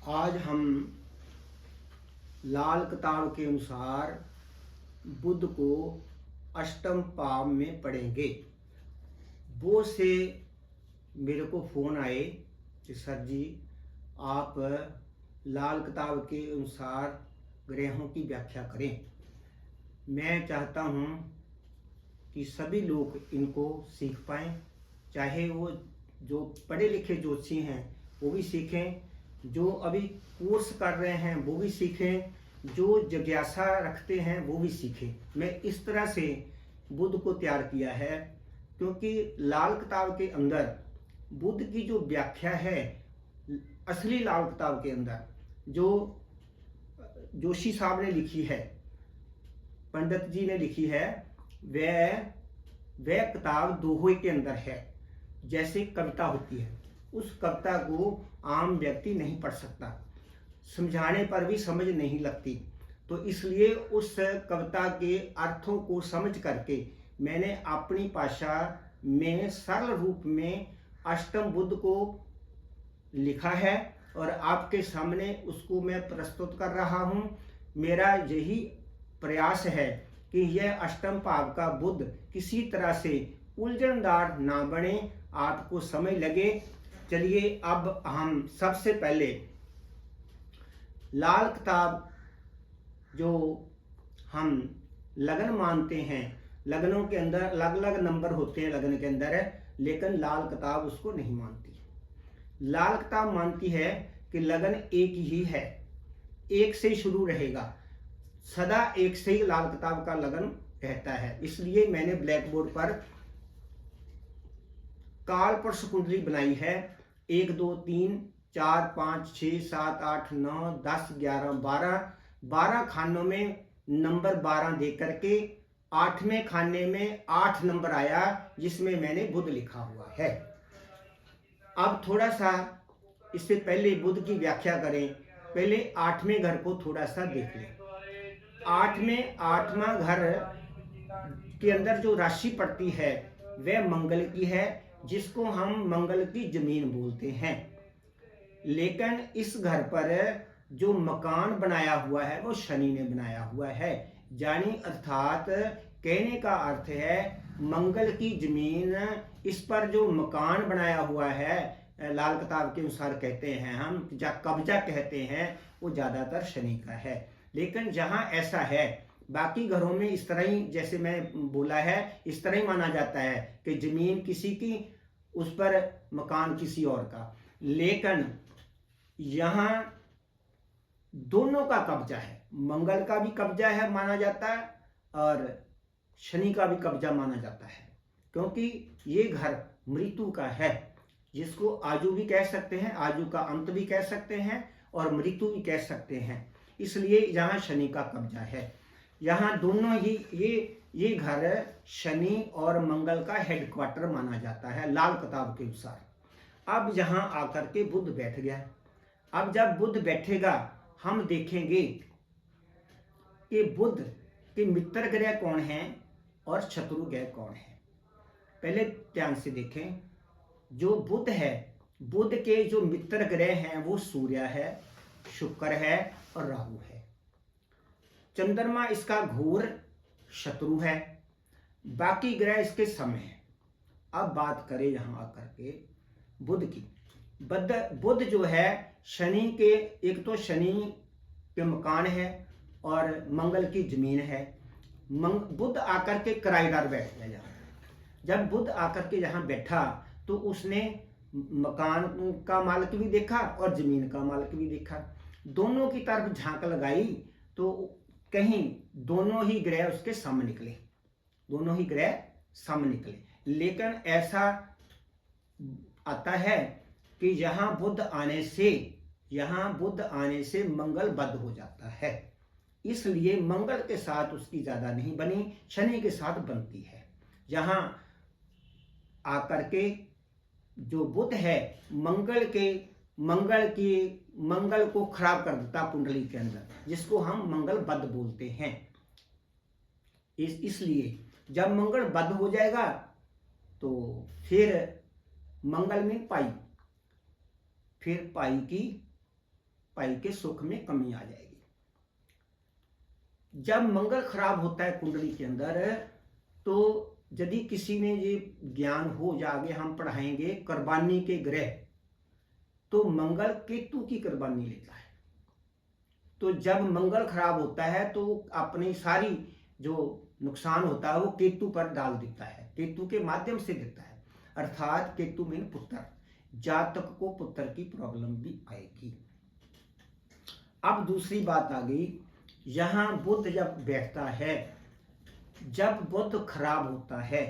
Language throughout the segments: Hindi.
आज हम लाल किताब के अनुसार बुध को अष्टम भाव में पढ़ेंगे। वो से मेरे को फ़ोन आए कि सर जी आप लाल किताब के अनुसार ग्रहों की व्याख्या करें। मैं चाहता हूँ कि सभी लोग इनको सीख पाएँ, चाहे वो जो पढ़े लिखे ज्योतिषी हैं वो भी सीखें, जो अभी कोर्स कर रहे हैं वो भी सीखें, जो जिज्ञासा रखते हैं वो भी सीखें। मैं इस तरह से बुध को तैयार किया है क्योंकि लाल किताब के अंदर बुध की जो व्याख्या है, असली लाल किताब के अंदर जो जोशी साहब ने लिखी है, पंडित जी ने लिखी है, वह किताब दोहे के अंदर है। जैसे कविता होती है, उस कविता को आम व्यक्ति नहीं पढ़ सकता, समझाने पर भी समझ नहीं लगती। तो इसलिए उस कविता के अर्थों को समझ करके मैंने अपनी भाषा में सरल रूप में अष्टम बुध को लिखा है और आपके सामने उसको मैं प्रस्तुत कर रहा हूँ। मेरा यही प्रयास है कि यह अष्टम भाव का बुध किसी तरह से उलझनदार ना बने, आपको समय लगे। चलिए अब हम सबसे पहले लाल किताब जो हम लगन मानते हैं, लगनों के अंदर अलग अलग नंबर होते हैं लगन के अंदर, लेकिन लाल किताब उसको नहीं मानती। लाल किताब मानती है कि लगन एक ही है, एक से शुरू रहेगा, सदा एक से ही लाल किताब का लगन रहता है। इसलिए मैंने ब्लैक बोर्ड पर काल पुरुष कुंडली बनाई है। 1 2 3 4 5 6 7 8 9 10 11 12 खानों में नंबर 12 दे करके 8वें खाने में 8 नंबर आया, जिसमें मैंने बुध लिखा हुआ है। अब थोड़ा सा इससे पहले बुध की व्याख्या करें, पहले 8वें घर को थोड़ा सा देख लें। 8वां घर के अंदर जो राशि पड़ती है वह मंगल की है, जिसको हम मंगल की जमीन बोलते हैं। लेकिन इस घर पर जो मकान बनाया हुआ है वो शनि ने बनाया हुआ है। यानी अर्थात कहने का अर्थ है मंगल की जमीन, इस पर जो मकान बनाया हुआ है, लाल किताब के अनुसार कहते हैं हम, या कब्जा कहते हैं, वो ज्यादातर शनि का है। लेकिन जहां ऐसा है, बाकी घरों में इस तरह ही, जैसे मैं बोला है, इस तरह ही माना जाता है कि जमीन किसी की, उस पर मकान किसी और का। लेकिन यहां दोनों का कब्जा है, मंगल का भी कब्जा है माना जाता है और शनि का भी कब्जा माना जाता है, क्योंकि ये घर मृत्यु का है, जिसको आजू भी कह सकते हैं, आजू का अंत भी कह सकते हैं और मृत्यु भी कह सकते हैं। इसलिए यहाँ शनि का कब्जा है। यहाँ दोनों ही ये घर शनि और मंगल का हेडक्वार्टर माना जाता है लाल किताब के अनुसार। अब यहाँ आकर के बुध बैठ गया। अब जब बुध बैठेगा हम देखेंगे कि बुध के मित्र ग्रह कौन है और शत्रु ग्रह कौन है। पहले ध्यान से देखें, जो बुध है, बुध के जो मित्र ग्रह हैं वो सूर्य है, शुक्र है और राहु है। चंद्रमा इसका घोर शत्रु है, बाकी ग्रह इसके सम है। अब बात करें यहां आकर के बुध की। बुध जो है शनि के, एक तो शनि के मकान है और मंगल की जमीन है। बुध आकर के किराएदार बैठ गया यहाँ। जब बुध आकर के यहाँ बैठा तो उसने मकान का मालिक भी देखा और जमीन का मालिक भी देखा। दोनों की तरफ झांक लगाई तो कहीं दोनों ही ग्रह उसके सम निकले, दोनों ही ग्रह सम निकले। लेकिन ऐसा आता है कि यहाँ बुध आने से मंगल बद हो जाता है, इसलिए मंगल के साथ उसकी ज्यादा नहीं बनी, शनि के साथ बनती है। यहाँ आकर के जो बुध है मंगल को खराब कर देता कुंडली के अंदर, जिसको हम मंगल बद बोलते हैं। इसलिए जब मंगल बद हो जाएगा तो फिर मंगल में पाई, फिर पाई की पाई के सुख में कमी आ जाएगी। जब मंगल खराब होता है कुंडली के अंदर, तो यदि किसी ने ये ज्ञान हो, या आगे हम पढ़ाएंगे कुर्बानी के ग्रह, तो मंगल केतु की कुर्बानी लेता है। तो जब मंगल खराब होता है तो अपनी सारी जो नुकसान होता है वो केतु पर डाल देता है, केतु के माध्यम से देता है। अर्थात केतु में पुत्र, जातक को पुत्र की प्रॉब्लम भी आएगी। अब दूसरी बात आ गई, यहां बुध जब बैठता है, जब बुध खराब होता है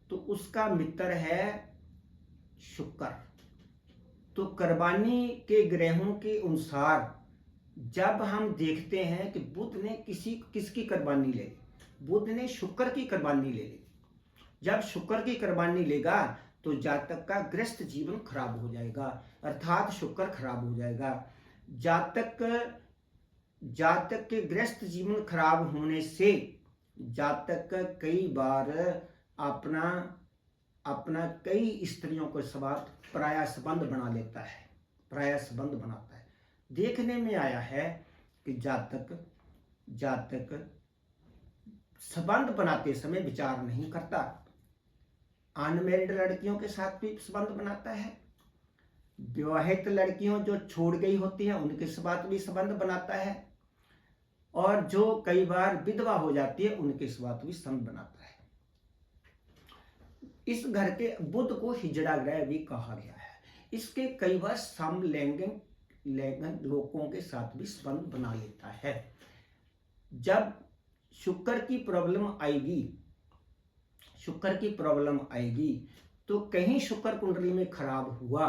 तो उसका मित्र है शुक्र। तो कुर्बानी के ग्रहों के अनुसार जब हम देखते हैं कि बुध ने किसकी कुर्बानी ले ली, बुध ने शुक्र की कुर्बानी ले ली। जब शुक्र की कुर्बानी लेगा तो जातक का गृहस्थ जीवन खराब हो जाएगा, अर्थात शुक्र खराब हो जाएगा। जातक के गृहस्थ जीवन खराब होने से जातक कई बार अपना कई स्त्रियों के साथ पराया संबंध बना लेता है, पराया संबंध बनाता है। देखने में आया है कि जातक संबंध बनाते समय विचार नहीं करता, अनमैरिड लड़कियों के साथ भी संबंध बनाता है, विवाहित लड़कियों जो छोड़ गई होती हैं उनके साथ भी संबंध बनाता है, और जो कई बार विधवा हो जाती है उनके साथ भी संबंध बनाता है। इस घर के बुध को हिजड़ा ग्रह भी कहा गया है। इसके कई बार समलैंगिक लोगों के साथ भी संबंध बना लेता है। जब शुक्र की प्रॉब्लम आएगी तो कहीं शुक्र कुंडली में खराब हुआ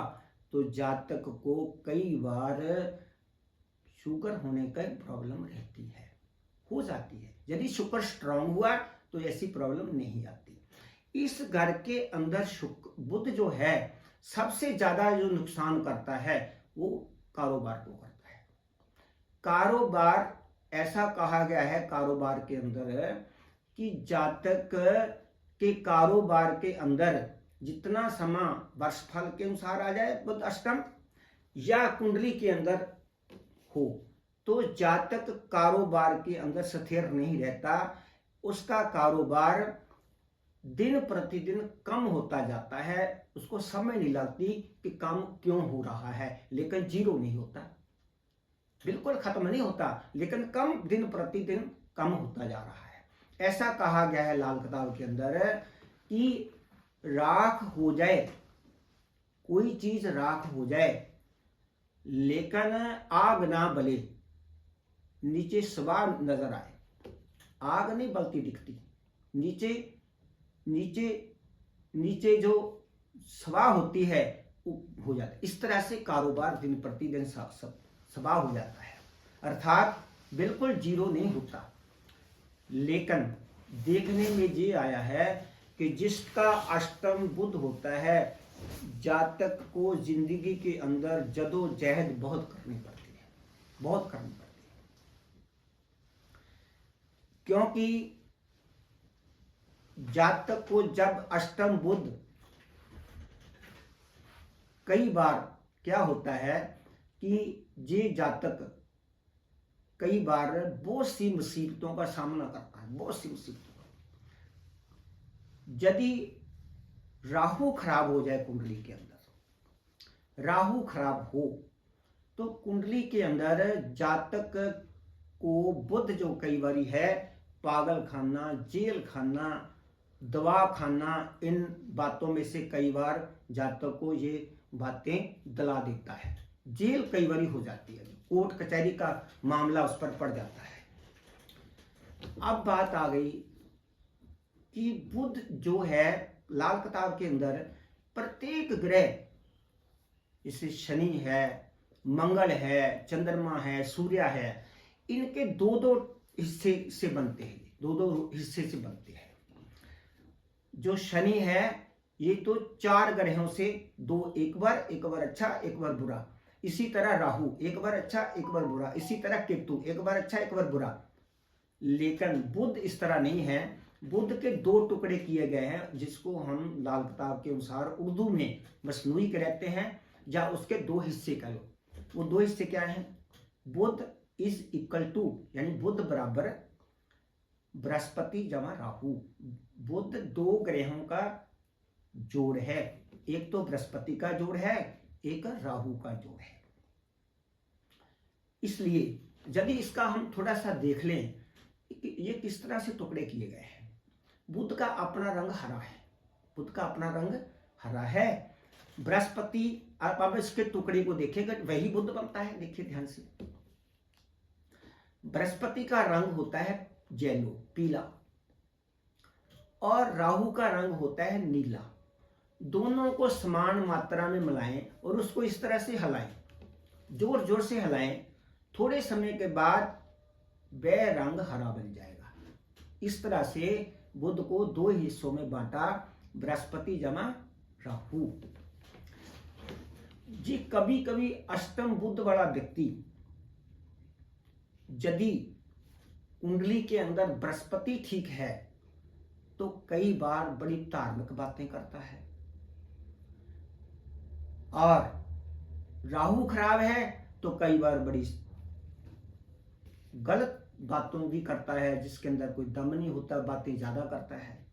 तो जातक को कई बार शुगर होने का प्रॉब्लम रहती है, हो जाती है। यदि शुक्र स्ट्रांग हुआ तो ऐसी प्रॉब्लम नहीं आती। इस घर के अंदर बुध जो है सबसे ज्यादा जो नुकसान करता है वो कारोबार को करता है। कारोबार, ऐसा कहा गया है कारोबार के अंदर कि जातक के कारोबार के अंदर जितना समय वर्षफल के अनुसार आ जाए, बुध अष्टम या कुंडली के अंदर हो, तो जातक कारोबार के अंदर स्थिर नहीं रहता, उसका कारोबार दिन प्रतिदिन कम होता जाता है। उसको समय नहीं लगती कि काम क्यों हो रहा है, लेकिन जीरो नहीं होता, बिल्कुल खत्म नहीं होता, लेकिन कम दिन प्रतिदिन कम होता जा रहा है। ऐसा कहा गया है लाल किताब के अंदर कि राख हो जाए, कोई चीज राख हो जाए लेकिन आग ना बले, नीचे सवा नजर आए, आग नहीं बलती दिखती, नीचे जो सवा होती है हो जाता है। इस तरह से कारोबार दिन प्रतिदिन सवा हो जाता है, अर्थात बिल्कुल जीरो नहीं होता। लेकिन देखने में ये आया है कि जिसका अष्टम बुध होता है, जातक को जिंदगी के अंदर जदोजहद बहुत करनी पड़ती है, बहुत करनी पड़ती है, क्योंकि जातक को जब अष्टम बुध, कई बार क्या होता है कि ये जातक कई बार बहुत सी मुसीबतों का सामना करता है, बहुत सी मुसीबतों का। यदि राहु खराब हो जाए कुंडली के अंदर, राहु खराब हो तो कुंडली के अंदर जातक को बुध जो कई बारी है पागल खाना, जेल खाना, दवा खाना, इन बातों में से कई बार जातक को ये बातें दिला देता है। जेल कई बारी हो जाती है, कोर्ट कचहरी का मामला उस पर पड़ जाता है। अब बात आ गई कि बुध जो है लाल किताब के अंदर प्रत्येक ग्रह, जैसे शनि है, मंगल है, चंद्रमा है, सूर्य है, इनके दो दो हिस्से से बनते हैं, दो दो हिस्से से बनते हैं। जो शनि है ये तो चार ग्रहों से दो, एक बार अच्छा एक बार बुरा। इसी तरह राहु एक बार अच्छा एक बार बुरा। इसी तरह केतु एक बार अच्छा एक बार बुरा। लेकिन बुध इस तरह नहीं है, बुध के दो टुकड़े किए गए हैं, जिसको हम लाल किताब के अनुसार उर्दू में मसनूई कहते हैं, या उसके दो हिस्से कह लो। वो दो हिस्से क्या हैं? बुध इज इक्वल टू, यानी बुध बराबर बृहस्पति जमा राहु। बुध दो ग्रहों का जोड़ है, एक तो बृहस्पति का जोड़ है, एक राहु का जोड़ है। इसलिए यदि इसका हम थोड़ा सा देख लें कि ये किस तरह से टुकड़े किए गए हैं। बुध का अपना रंग हरा है, बुध का अपना रंग हरा है। बृहस्पति, आप अब इसके टुकड़े को देखेगा वही बुध बनता है। देखिए ध्यान से, बृहस्पति का रंग होता है येलो, पीला, और राहु का रंग होता है नीला। दोनों को समान मात्रा में मिलाएं और उसको इस तरह से हिलाएं, जोर जोर से हिलाएं। थोड़े समय के बाद वह रंग हरा बन जाएगा। इस तरह से बुध को दो हिस्सों में बांटा, बृहस्पति जमा राहु जी। कभी कभी अष्टम बुध वाला व्यक्ति यदि कुंडली के अंदर बृहस्पति ठीक है तो कई बार बड़ी धार्मिक बातें करता है, और राहु खराब है तो कई बार बड़ी गलत बातों भी करता है, जिसके अंदर कोई दम नहीं होता, बातें ज्यादा करता है।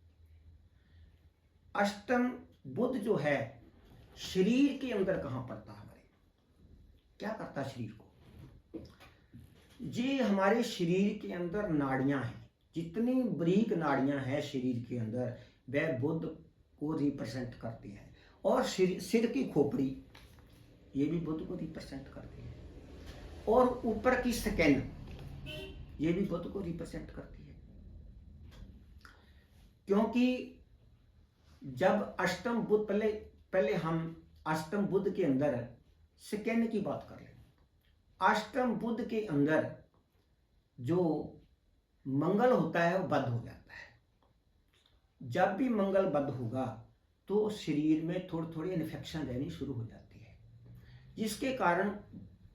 अष्टम बुध जो है शरीर के अंदर कहां पड़ता है, हमारे क्या करता है शरीर को? ये हमारे शरीर के अंदर नाड़ियां हैं, जितनी बारीक नाड़ियां हैं शरीर के अंदर वह बुध को रिप्रेजेंट करती है। और सिर की खोपड़ी ये भी बुध को रिप्रेजेंट करती है, और ऊपर की स्किन ये भी बुध को रिप्रेजेंट करती है। क्योंकि जब अष्टम बुध, पहले हम अष्टम बुध के अंदर स्किन की बात कर लें। अष्टम बुध के अंदर जो मंगल होता है वो बद्ध हो जाता है। जब भी मंगल बद्ध होगा तो शरीर में थोड़ी थोड़ी इन्फेक्शन रहनी शुरू हो जाती है, जिसके कारण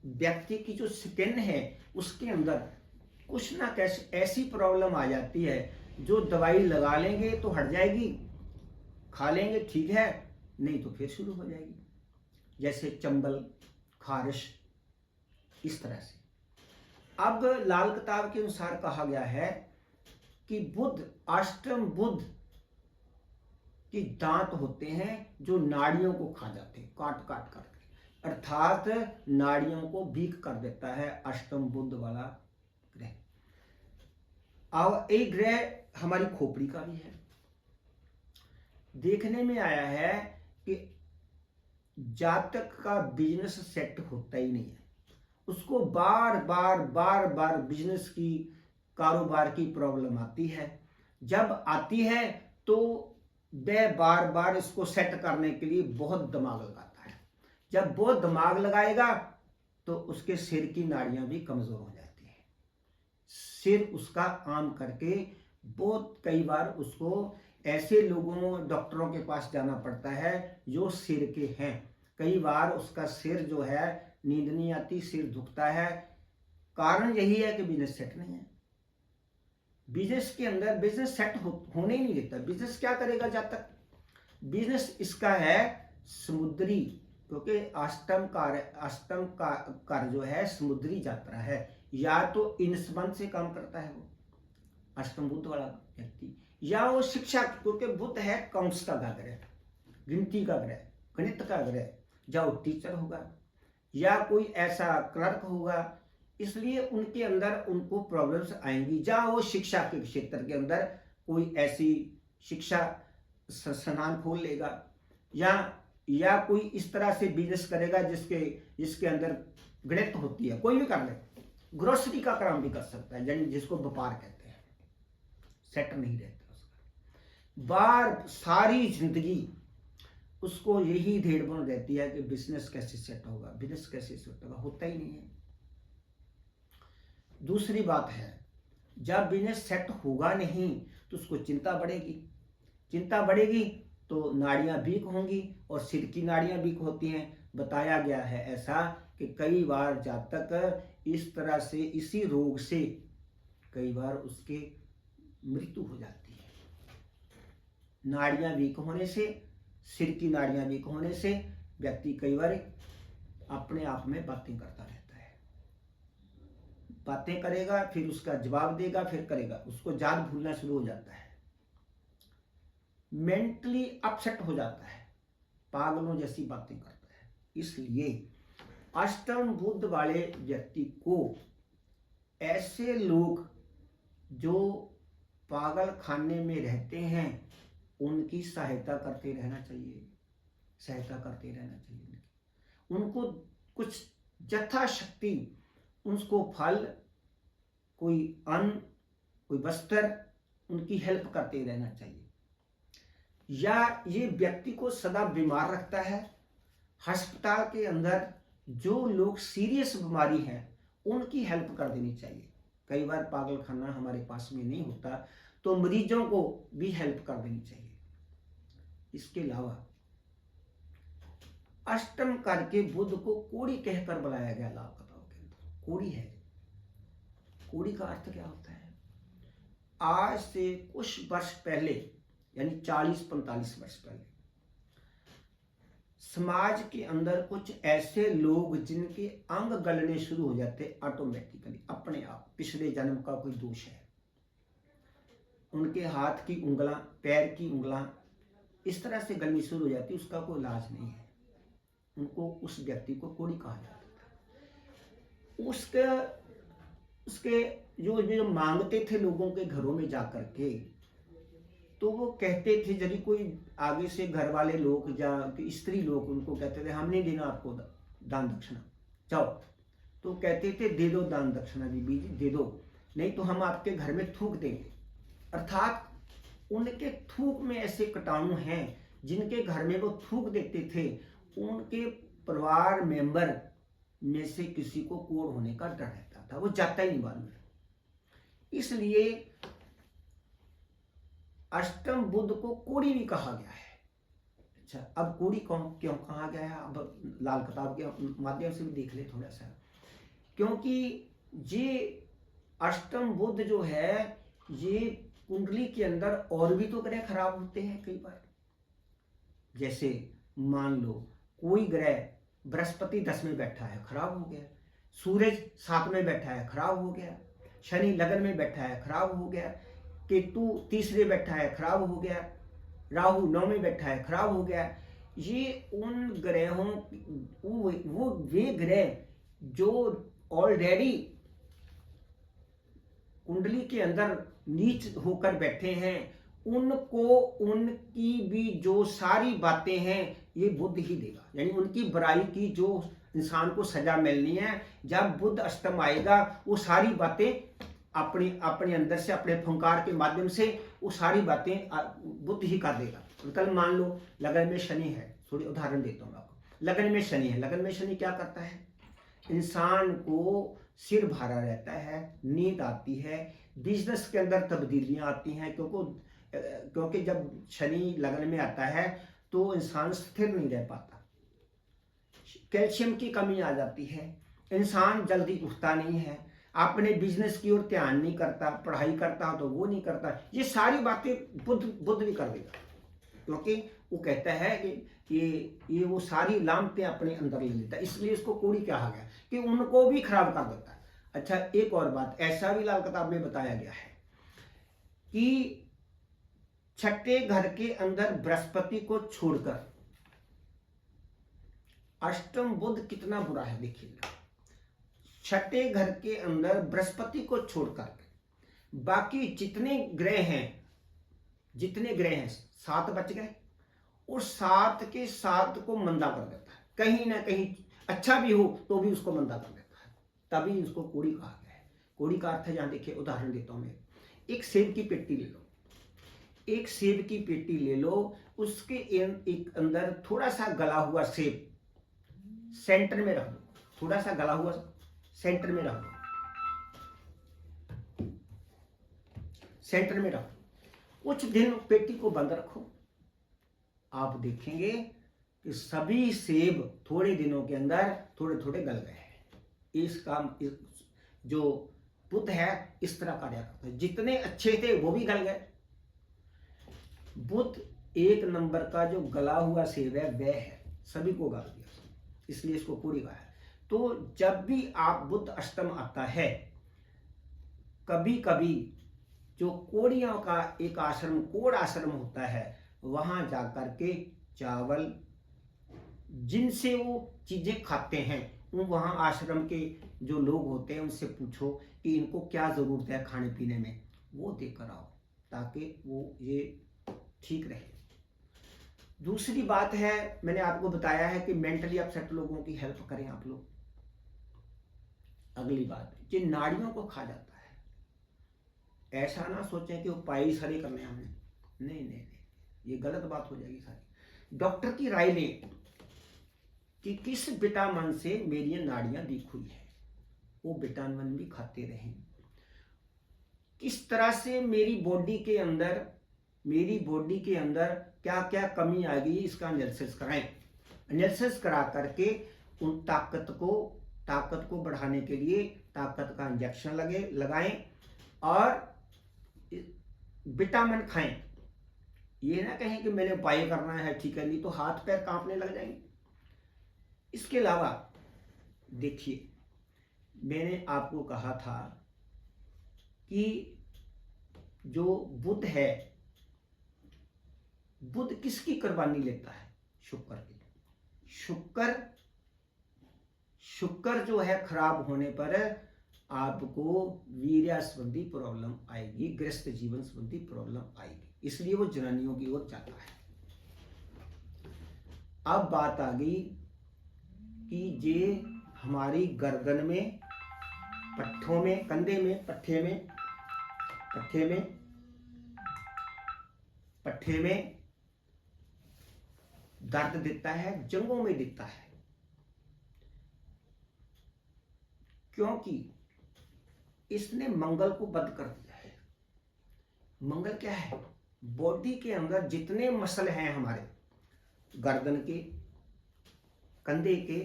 व्यक्ति की जो स्किन है उसके अंदर कुछ ना कैसे ऐसी प्रॉब्लम आ जाती है जो दवाई लगा लेंगे तो हट जाएगी, खा लेंगे ठीक है, नहीं तो फिर शुरू हो जाएगी, जैसे चंबल, खारिश, इस तरह से। अब लाल किताब के अनुसार कहा गया है कि बुध, अष्टम बुध के दांत होते हैं जो नाड़ियों को खा जाते हैं, काट काट करके, अर्थात नाड़ियों को वीक कर देता है अष्टम बुध वाला ग्रह। अब एक ग्रह हमारी खोपड़ी का भी है। देखने में आया है कि जातक का बिजनेस सेट होता ही नहीं है, उसको बार बार बिजनेस की, कारोबार की प्रॉब्लम आती है। जब आती है तो वह बार बार इसको सेट करने के लिए बहुत दिमाग लगाता है। जब वो दिमाग लगाएगा तो उसके सिर की नाड़ियां भी कमजोर हो जाती है, सिर उसका आम करके बहुत कई बार उसको ऐसे लोगों, डॉक्टरों के पास जाना पड़ता है जो सिर के हैं। कई बार उसका सिर जो है, नींद नहीं आती, सिर दुखता है, कारण यही है कि बिजनेस सेट नहीं है। बिजनेस के अंदर बिजनेस सेट होने ही नहीं देता। बिजनेस क्या करेगा जब तक? बिजनेस इसका है समुद्री, क्योंकि अष्टम कार जो है समुद्री यात्रा है, या तो इन संबंध से काम करता है वो अष्टम बुध वाला व्यक्ति, या वो शिक्षा, क्योंकि बुध है काउंट्स का ग्रह, गिनती का ग्रह, गणित का ग्रह, या वो टीचर होगा या कोई ऐसा क्लर्क होगा, इसलिए उनके अंदर उनको प्रॉब्लम्स आएंगी। या वो शिक्षा के क्षेत्र के अंदर कोई ऐसी शिक्षा संस्थान खोल लेगा, या कोई इस तरह से बिजनेस करेगा जिसके अंदर गणित होती है, कोई भी कर ले, ग्रोसरी का काम भी कर सकता है, यानी जिसको व्यापार कहते हैं, सेट नहीं रहता उसका। बार सारी जिंदगी उसको यही धेड़ बन रहती है कि बिजनेस कैसे सेट होगा, बिजनेस कैसे सेट होगा, होता ही नहीं है। दूसरी बात है, जब बिजनेस सेट होगा नहीं तो उसको चिंता बढ़ेगी, चिंता बढ़ेगी तो नाड़ियां वीक होंगी, और सिर की नाड़ियां वीक होती हैं। बताया गया है ऐसा कि कई बार जातक इस तरह से, इसी रोग से कई बार उसके मृत्यु हो जाती है। नाड़ियां वीक होने से, सिर की नाड़ियां वीक होने से व्यक्ति कई बार अपने आप में बातें करता रहता है। बातें करेगा, फिर उसका जवाब देगा, फिर करेगा, उसको याद भूलना शुरू हो जाता है, मेंटली अपसेट हो जाता है, पागलों जैसी बातें करता है। इसलिए अष्टम बुद्ध वाले व्यक्ति को ऐसे लोग जो पागल खाने में रहते हैं उनकी सहायता करते रहना चाहिए, सहायता करते रहना चाहिए। उनको कुछ यथाशक्ति उसको फल, कोई अन्न, कोई वस्त्र, उनकी हेल्प करते रहना चाहिए। या ये व्यक्ति को सदा बीमार रखता है, अस्पताल के अंदर जो लोग सीरियस बीमारी है उनकी हेल्प कर देनी चाहिए। कई बार पागल खाना हमारे पास में नहीं होता तो मरीजों को भी हेल्प कर देनी चाहिए। इसके अलावा अष्टम करके बुद्ध को कोड़ी कहकर बुलाया गया लाभ कथाओं के अंदर। कोड़ी है, कोड़ी का अर्थ क्या होता है? आज से कुछ वर्ष पहले, यानी 40-45 वर्ष पहले, समाज के अंदर कुछ ऐसे लोग जिनके अंग गलने शुरू हो जाते ऑटोमेटिकली, अपने आप, पिछले जन्म का कोई दोष है, उनके हाथ की उंगलां, पैर की उंगलां इस तरह से गलनी शुरू हो जाती, उसका कोई इलाज नहीं है, उनको, उस व्यक्ति को कोड़ी कहा जाता था। उसके जो मांगते थे लोगों के घरों में जाकर के, तो वो कहते थे, यदि कोई आगे से घर वाले लोग या स्त्री लोग उनको कहते थे हम नहीं देना आपको दान दक्षिणा, जाओ, तो कहते थे दे दो दान दक्षिणा बीबी जी, दे दो, नहीं तो हम आपके घर में थूक देंगे। अर्थात उनके थूक में ऐसे कीटाणु हैं जिनके घर में वो थूक देते थे, उनके परिवार मेंबर में से किसी को कोढ़ होने का डर रहता था, वो जाता ही नहीं मालूम। इसलिए अष्टम बुद्ध को कोड़ी भी कहा गया है। अच्छा, अब कोड़ी क्यों कहा गया है, अब लाल किताब के माध्यम से भी देख ले थोड़ा सा। क्योंकि ये अष्टम बुद्ध जो है, ये कुंडली के अंदर और भी तो ग्रह खराब होते हैं कई बार। जैसे मान लो कोई ग्रह, बृहस्पति 10 में बैठा है, खराब हो गया, सूरज 7 में बैठा है, खराब हो गया, शनि लगन में बैठा है, खराब हो गया, केतु तीसरे बैठा है, खराब हो गया, राहु 9 में बैठा है, खराब हो गया। ये उन ग्रहों, वो वे ग्रह जो ऑलरेडी कुंडली के अंदर नीच होकर बैठे हैं, उनको, उनकी भी जो सारी बातें हैं ये बुद्ध ही देगा। यानी उनकी बुराई की जो इंसान को सजा मिलनी है, जब बुद्ध अष्टम आएगा वो सारी बातें अपने अंदर से, अपने फंकार के माध्यम से वो सारी बातें बुद्ध ही कर देगा। कल मान लो लगन में शनि है, थोड़ी उदाहरण देता हूँ आपको। लगन में शनि है, लगन में शनि क्या करता है? इंसान को सिर भारा रहता है, नींद आती है, बिजनेस के अंदर तब्दीलियां आती हैं, क्योंकि जब शनि लगन में आता है तो इंसान स्थिर नहीं रह पाता, कैल्शियम की कमी आ जाती है, इंसान जल्दी उठता नहीं है, अपने बिजनेस की ओर ध्यान नहीं करता, पढ़ाई करता तो वो नहीं करता। ये सारी बातें बुद्ध भी कर देगा, क्योंकि वो कहता है कि ये वो सारी लामतें अपने अंदर ले लेता है। इसलिए इसको कोड़ी कहा गया कि उनको भी खराब कर देता है। अच्छा, एक और बात ऐसा भी लाल किताब में बताया गया है कि छठे घर के अंदर बृहस्पति को छोड़कर अष्टम बुद्ध कितना बुरा है, देखिएगा। छठे घर के अंदर बृहस्पति को छोड़कर बाकी जितने ग्रह हैं 7 बच गए, और 7 के 7 को मंदा कर देता है, कहीं ना कहीं अच्छा भी हो तो भी उसको मंदा कर देता है, तभी उसको कोड़ी कहा गया है। कोड़ी का अर्थ है, जहां देखिए उदाहरण देता हूं मैं, एक सेब की पेटी ले लो, एक सेब की पेटी ले लो, उसके एक अंदर थोड़ा सा गला हुआ सेब सेंटर में रख दो, थोड़ा सा गला हुआ सेंटर में रख दो, सेंटर में रख दो, कुछ दिन पेटी को बंद रखो, आप देखेंगे कि सभी सेब थोड़े दिनों के अंदर थोड़े थोड़े गल गए हैं। इसका जो बुद्ध है इस तरह कार्य करता है, जितने अच्छे थे वो भी गल गए। बुद्ध 1 नंबर का जो गला हुआ सेब है वह है, सभी को गाल दिया, इसलिए इसको कोड़ी कहा है। तो जब भी आप बुद्ध अष्टम आता है कभी कभी जो कोढ़ियों का एक आश्रम, कोढ़ आश्रम होता है, वहां जाकर के चावल जिनसे वो चीजें खाते हैं, वो वहाँ आश्रम के जो लोग होते हैं उनसे पूछो कि इनको क्या ज़रूरत है खाने पीने में, वो देकर आओ ताकि वो ये ठीक रहे। दूसरी बात है, मैंने आपको बताया है कि मेंटली अपसेट लोगों की हेल्प करें आप लोग। अगली बात, ये नाड़ियों को खा जाता है। ऐसा ना सोचें कि उपाय ही सारे करने हमने, नहीं नहीं नहीं, ये गलत बात हो जाएगी सारी। डॉक्टर की राय लें कि किस विटामिन से मेरी ये नाड़ियां लीक हुई है, वो विटामिन भी खाते रहें। किस तरह से मेरी बॉडी के अंदर क्या क्या कमी आ गई, इसका एनालिसिस कराएं। एनालिसिस करा करके उन ताकत को बढ़ाने के लिए ताकत का इंजेक्शन लगाएं और विटामिन खाएं। ये ना कहें कि मैंने उपाय करना है, ठीक है, नहीं तो हाथ पैर कांपने लग जाएंगे। इसके अलावा देखिए, मैंने आपको कहा था कि जो बुध है, बुध किसकी कुर्बानी लेता है? शुक्र की। शुक्र जो है खराब होने पर आपको वीर्य संबंधी प्रॉब्लम आएगी, गृहस्थ जीवन संबंधी प्रॉब्लम आएगी, इसलिए वो जनानियों की ओर जाता है। अब बात आ गई कि ये हमारी गर्दन में, पट्ठों में, कंधे में, पट्ठे में दर्द देता है, जंघों में देता है, क्योंकि इसने मंगल को बंद कर दिया है। मंगल क्या है? बॉडी के अंदर जितने मसल हैं हमारे, गर्दन के, कंधे के,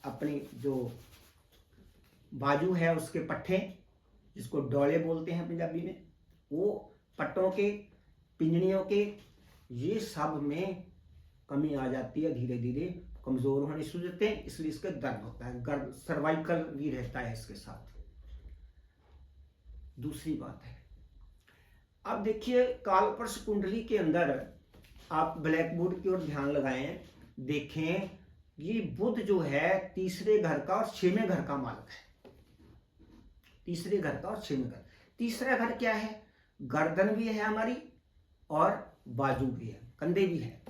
अपनी जो बाजू है उसके पट्टे, जिसको डोले बोलते हैं पंजाबी में, वो पट्टों के, पिंजड़ियों के, ये सब में कमी आ जाती है, धीरे धीरे कमजोर होने शुरू होते हैं, इसलिए इसका दर्द होता है। गर्भ सर्वाइकल भी रहता है इसके साथ। दूसरी बात है, अब देखिए कालपुरुष कुंडली के अंदर आप ब्लैक बोर्ड की ओर ध्यान लगाएं, देखें, ये बुध जो है तीसरे घर का और छठवें घर का मालिक है। तीसरे घर का और छठवें घर। तीसरा घर क्या है? गर्दन भी है हमारी और बाजू भी है, कंधे भी है,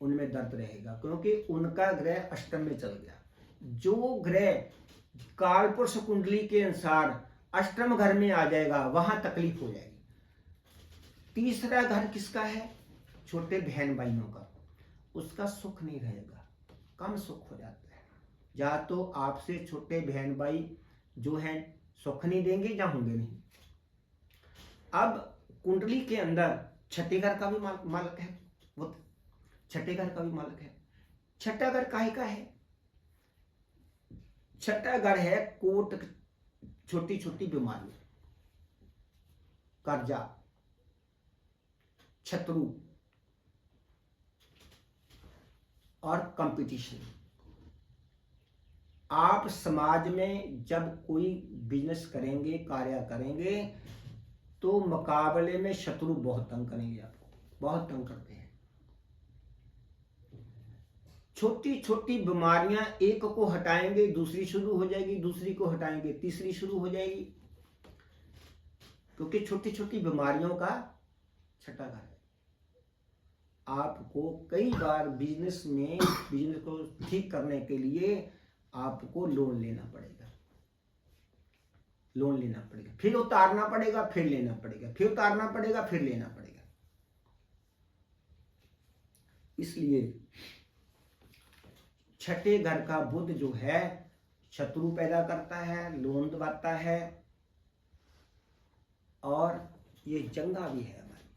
उनमें दर्द रहेगा क्योंकि उनका ग्रह अष्टम में चल गया। जो ग्रह कालपुरुष कुंडली के अनुसार अष्टम घर में आ जाएगा, वहां तकलीफ हो जाएगी। तीसरा घर किसका है? छोटे बहन भाइयों का। उसका सुख नहीं रहेगा, कम सुख हो जाता है। या तो आपसे छोटे बहन भाई जो हैं सुख नहीं देंगे या होंगे नहीं। अब कुंडली के अंदर छठे घर का भी मालक है, वो छठे घर का भी मालक है। छठा घर काहे का है? छठा घर है कोट, छोटी छोटी बीमारी, कर्जा, शत्रु और कंपटीशन। आप समाज में जब कोई बिजनेस करेंगे, कार्य करेंगे, तो मुकाबले में शत्रु बहुत तंग करेंगे, आपको बहुत तंग करते हैं। छोटी छोटी बीमारियां, एक को हटाएंगे दूसरी शुरू हो जाएगी, दूसरी को हटाएंगे तीसरी शुरू हो जाएगी, क्योंकि छोटी छोटी बीमारियों का छठा घर है। आपको कई बार बिजनेस को ठीक करने के लिए आपको लोन लेना पड़ेगा, फिर उतारना पड़ेगा, फिर लेना पड़ेगा, फिर उतारना पड़ेगा, फिर लेना पड़ेगा। इसलिए छठे घर का बुध जो है शत्रु पैदा करता है, लोन दबाता है, और ये जंघा भी है हमारी,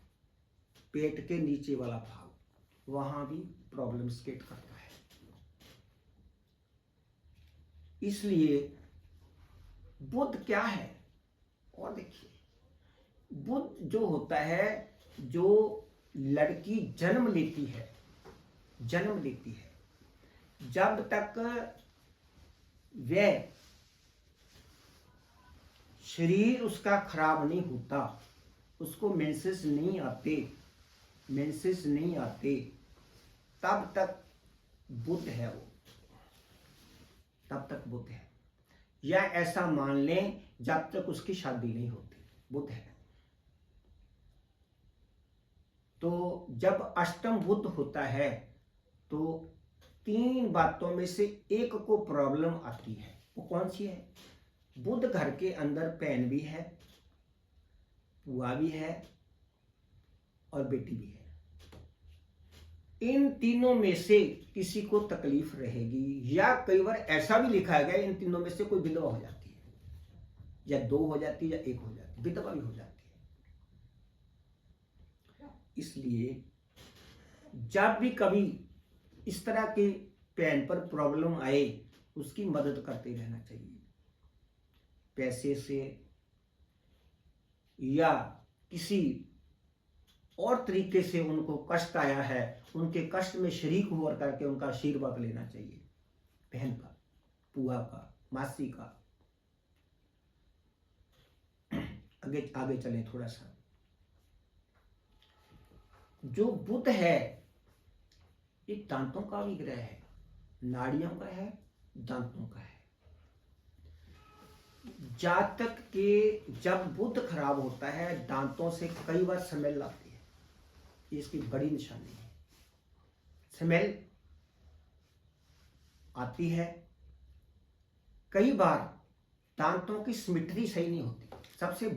पेट के नीचे वाला भाग, वहां भी प्रॉब्लम्स क्रिएट करता है। इसलिए बुध क्या है? और देखिए, बुध जो होता है, जो लड़की जन्म लेती है, जब तक वह शरीर उसका खराब नहीं होता, उसको मेंसेस नहीं आते, तब तक बुद्ध है वो, तब तक बुद्ध है। या ऐसा मान लें जब तक उसकी शादी नहीं होती, बुद्ध है। तो जब अष्टम बुद्ध होता है तो 3 बातों में से एक को प्रॉब्लम आती है। वो कौन सी है? बुद्ध घर के अंदर बहन भी है, बुआ भी है और बेटी भी है। इन तीनों में से किसी को तकलीफ रहेगी, या कई बार ऐसा भी लिखा गया इन तीनों में से कोई विधवा हो जाती है, या 2 हो जाती है या 1 हो जाती है, विधवा भी हो जाती है। इसलिए जब भी कभी इस तरह के पैन पर प्रॉब्लम आए, उसकी मदद करते रहना चाहिए, पैसे से या किसी और तरीके से। उनको कष्ट आया है, उनके कष्ट में शरीक हुआ करके उनका आशीर्वाद लेना चाहिए, बहन का, बुआ का, मासी का। आगे आगे चलें थोड़ा सा। जो बुद्ध है ये दांतों का विग्रह है, नाड़ियों का है, दांतों का है। जातक के जब बुद्ध खराब होता है, दांतों से कई बार स्मेल आती है, इसकी बड़ी निशानी है। स्मेल आती है, कई बार दांतों की सिमेट्री सही नहीं होती। सबसे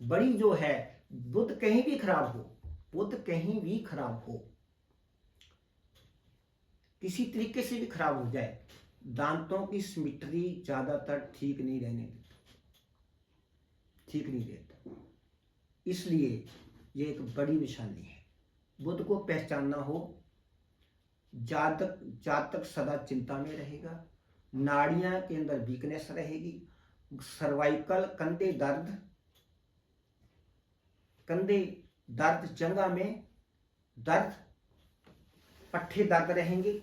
बड़ी जो है, बुद्ध कहीं भी खराब हो, बुद्ध कहीं भी खराब हो, किसी तरीके से भी खराब हो जाए, दांतों की सिमेट्री ज्यादातर ठीक नहीं रहने देता, ठीक नहीं रहता। इसलिए ये एक बड़ी निशानी है। बुद्ध को पहचानना हो, जातक सदा चिंता में रहेगा, नाड़ियां के अंदर वीकनेस रहेगी, सर्वाइकल कंधे दर्द, जंघा में दर्द, पट्टे दर्द रहेंगे।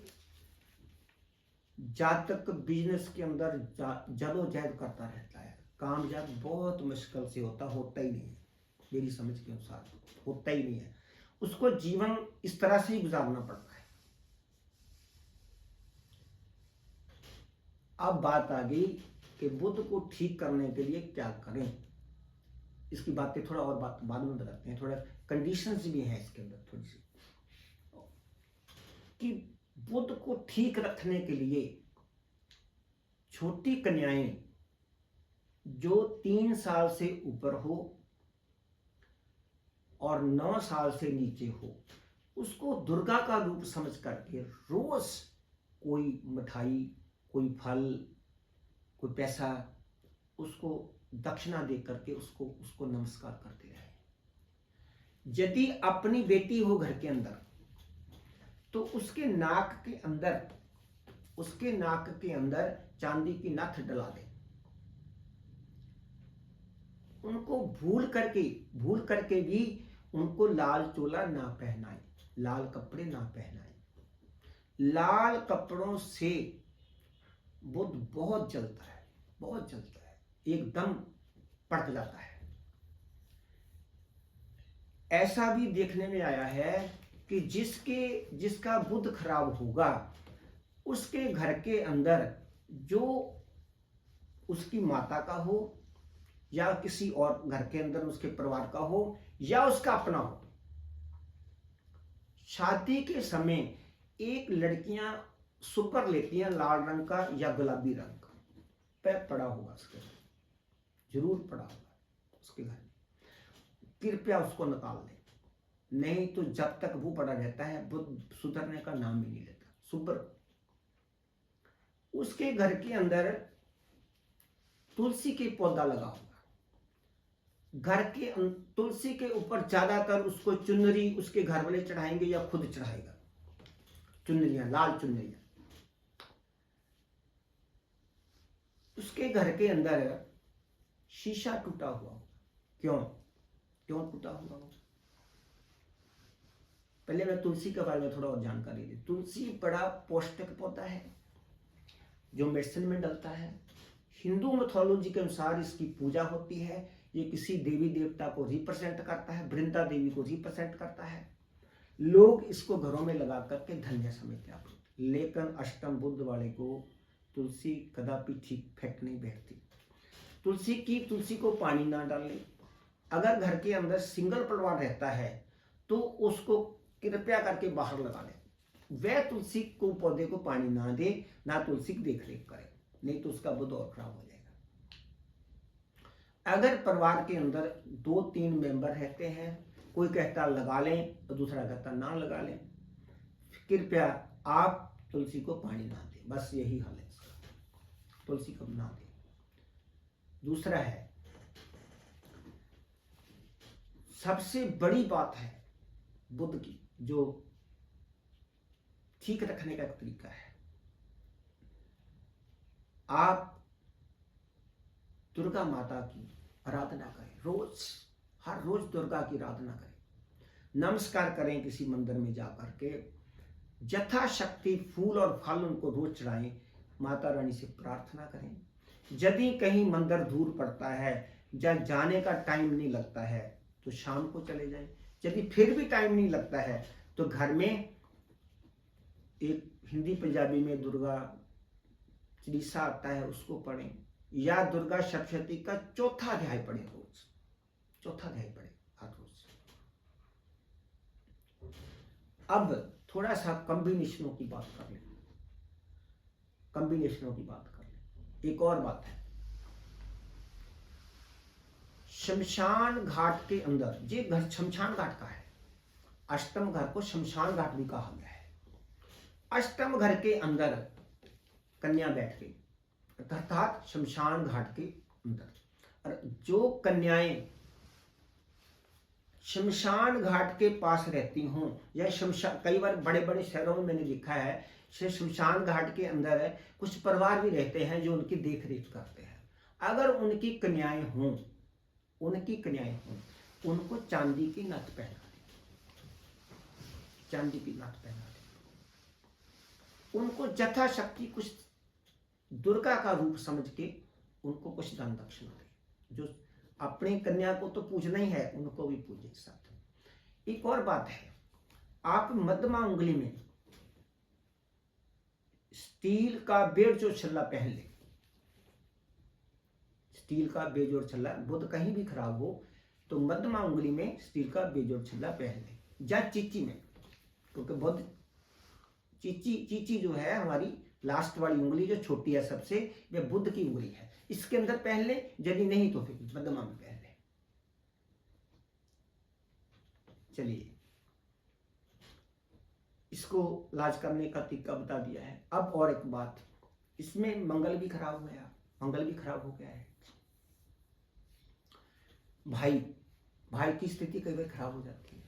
जातक बिजनेस के अंदर जदोजहद करता रहता है, कामयाब बहुत मुश्किल से होता ही नहीं है, मेरी समझ के अनुसार होता ही नहीं है। उसको जीवन इस तरह से ही गुजारना पड़ता है। अब बात आ गई कि बुद्ध को ठीक करने के लिए क्या करें। इसकी बातें थोड़ा और बाद में बताते हैं, थोड़ा कंडीशंस भी हैं इसके अंदर थोड़ी सी, कि बुद्ध को ठीक रखने के लिए छोटी कन्याएं जो 3 साल से ऊपर हो और 9 साल से नीचे हो, उसको दुर्गा का रूप समझ करके रोज कोई मिठाई, कोई फल, कोई पैसा, उसको दक्षिणा दे करके उसको नमस्कार करते रहे। यदि अपनी बेटी हो घर के अंदर तो उसके नाक के अंदर चांदी की नथ डला दे। उनको भूल करके भी उनको लाल चोला ना पहनाए, लाल कपड़े ना पहनाए। लाल कपड़ों से बुद्ध बहुत जलता है, एकदम पड़क जाता है। ऐसा भी देखने में आया है कि जिसका बुद्ध खराब होगा, उसके घर के अंदर जो उसकी माता का हो या किसी और घर के अंदर उसके परिवार का हो या उसका अपना हो, शादी के समय एक लड़कियां सुपर लेती हैं लाल रंग का या गुलाबी रंग का, पैर पड़ा होगा उसके घर, जरूर पड़ा होगा उसके घर, कृपया उसको निकाल दे। नहीं तो जब तक वो पड़ा रहता है बुद्ध सुधरने का नाम ही नहीं लेता। सुपर उसके घर के अंदर तुलसी के पौधा लगा होगा, घर के तुलसी के ऊपर ज्यादातर उसको चुनरी उसके घर वाले चढ़ाएंगे या खुद चढ़ाएगा, चुनरियां, लाल चुनरियां। उसके घर के अंदर शीशा टूटा हुआ होगा। क्यों टूटा हुआ होगा? पहले मैं तुलसी के बारे में थोड़ा और जानकारी दी। तुलसी बड़ा पौष्टिक पौधा है जो मेडिसिन में डलता है, हिंदू मिथोलॉजी के अनुसार इसकी पूजा होती है। ये किसी देवी देवता को रिप्रेजेंट करता है, वृंदा देवी को रिप्रेजेंट करता है। लोग इसको घरों में लगा करके धन्य समझते हैं। लेकिन अष्टम बुद्ध वाले को तुलसी कदापि ठीक फेंक नहीं बैठती। तुलसी को पानी ना डालें। अगर घर के अंदर सिंगल परिवार रहता है तो उसको कृपया करके बाहर लगा लें। वह तुलसी को पौधे को पानी ना दे, ना तुलसी की देख रेख करे, नहीं तो उसका बुद्ध और खराब हो जाएगा। अगर परिवार के अंदर 2-3 मेंबर रहते हैं, कोई कहता लगा लें तो दूसरा कहता ना लगा लें, कृपया आप तुलसी को पानी ना दें, बस यही हल है इसका, तुलसी को ना दें। दूसरा है, सबसे बड़ी बात है बुद्ध की जो ठीक रखने का एक तरीका है, आप दुर्गा माता की आराधना करें। हर रोज दुर्गा की आराधना करें, नमस्कार करें किसी मंदिर में जाकर के, यथाशक्ति फूल और फल उनको रोज चढ़ाएं, माता रानी से प्रार्थना करें। यदि कहीं मंदिर दूर पड़ता है या जाने का टाइम नहीं लगता है तो शाम को चले जाएं। यदि फिर भी टाइम नहीं लगता है तो घर में एक हिंदी पंजाबी में दुर्गा चालीसा आता है, उसको पढ़ें, या दुर्गा सप्तशती का 4था अध्याय पढ़ें रोज, 4था अध्याय पढ़ें हर रोज। अब थोड़ा सा कॉम्बिनेशनों की बात कर लें। एक और बात है, शमशान घाट के अंदर, ये घर शमशान घाट का है, अष्टम घर को शमशान घाट भी कहा गया है। अष्टम घर के अंदर कन्या बैठ गई, अर्थात शमशान घाट के अंदर, और जो कन्याएं शमशान घाट के पास रहती हों, या शमशान, कई बार बड़े बड़े शहरों में मैंने देखा है शमशान घाट के अंदर कुछ परिवार भी रहते हैं जो उनकी देख रेख करते हैं। अगर उनकी कन्याएं हों, उनको चांदी की नथ पहना दें, उनको यथाशक्ति कुछ दुर्गा का रूप समझ के उनको कुछ दान दक्षिणा दें। जो अपनी कन्या को तो पूजना ही है, उनको भी पूजे साथ। एक और बात है, आप मध्यमा उंगली में स्टील का बेजोड़ छल्ला पहन ले। स्टील का बेजोड़ छल्ला, बुद्ध कहीं भी खराब हो तो मध्यमा उंगली में स्टील का बेजोड़ छल्ला पहन ले, या चीची में, क्योंकि बुद्ध चीची जो है हमारी लास्ट वाली उंगली जो छोटी है सबसे, वह बुद्ध की उंगली है, इसके अंदर पहन ले, यदि नहीं तो फिर मध्यमा में पहन ले। चलिए, इसको इलाज करने का तरीका बता दिया है। अब और एक बात, इसमें मंगल भी खराब हो गया है। भाई की स्थिति कई बार खराब हो जाती है,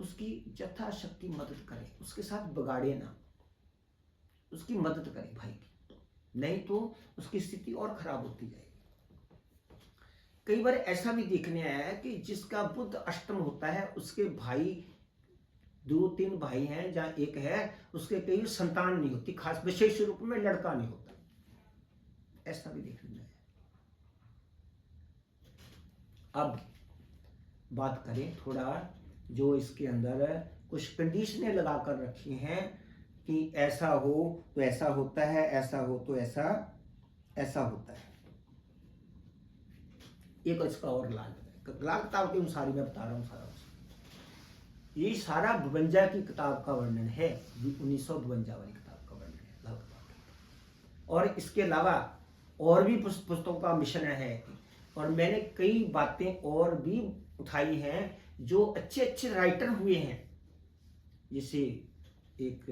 उसकी यथाशक्ति मदद करें, उसके साथ बगाड़े ना, उसकी मदद करें भाई की, नहीं तो उसकी स्थिति और खराब होती जाएगी। कई बार ऐसा भी देखने आया है कि जिसका बुध अष्टम होता है उसके भाई 2-3 भाई हैं, जहां एक है उसके कई संतान नहीं होती, खास विशेष रूप में लड़का नहीं होता, ऐसा भी देखने में आया। अब बात करें थोड़ा, जो इसके अंदर कुछ कंडीशनें लगा कर रखी हैं कि ऐसा हो तो ऐसा होता है, ऐसा हो तो ऐसा होता है। एक इसका और लाल किताब के अनुसार मैं बता रहा हूँ सारा। ये सारा 52 की किताब का वर्णन है, 1952 वाली किताब का वर्णन है लाल किताब। और इसके अलावा और भी पुस्तकों का मिशन है, और मैंने कई बातें और भी उठाई हैं जो अच्छे राइटर हुए हैं। जैसे एक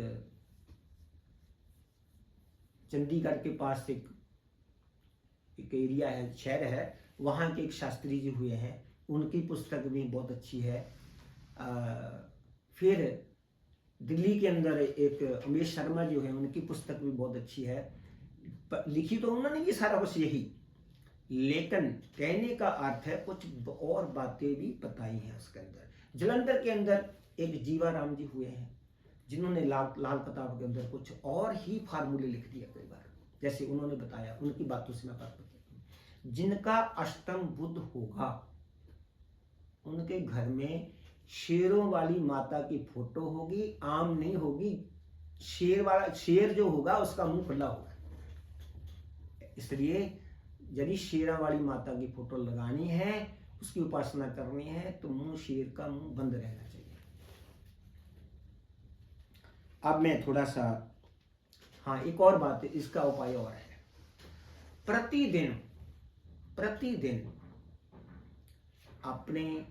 चंडीगढ़ के पास एक एरिया है, शहर है, वहाँ के एक शास्त्री जी हुए हैं, उनकी पुस्तक भी बहुत अच्छी है। फिर दिल्ली के अंदर एक अमेश शर्मा जो है, उनकी पुस्तक भी बहुत अच्छी है। लिखी तो उन्होंने भी सारा कुछ यही, लेकिन कहने का अर्थ है कुछ और बातें भी बताई हैं उसके अंदर। जलंधर के अंदर एक जीवाराम जी हुए हैं, जिन्होंने लाल किताब के अंदर कुछ और ही फार्मूले लिख दिए कई बार। जैसे उन्होंने बताया, उनकी बातों से मैं बात करता हूँ। जिनका अष्टम बुध होगा उनके घर में शेरों वाली माता की फोटो होगी, आम नहीं होगी। शेर जो होगा उसका मुंह खुला होगा। इसलिए यदि शेरा वाली माता की फोटो लगानी है, उसकी उपासना करनी है, तो मुंह शेर का मुंह बंद रहना चाहिए। अब मैं थोड़ा सा, हाँ एक और बात है, इसका उपाय और है। प्रतिदिन अपने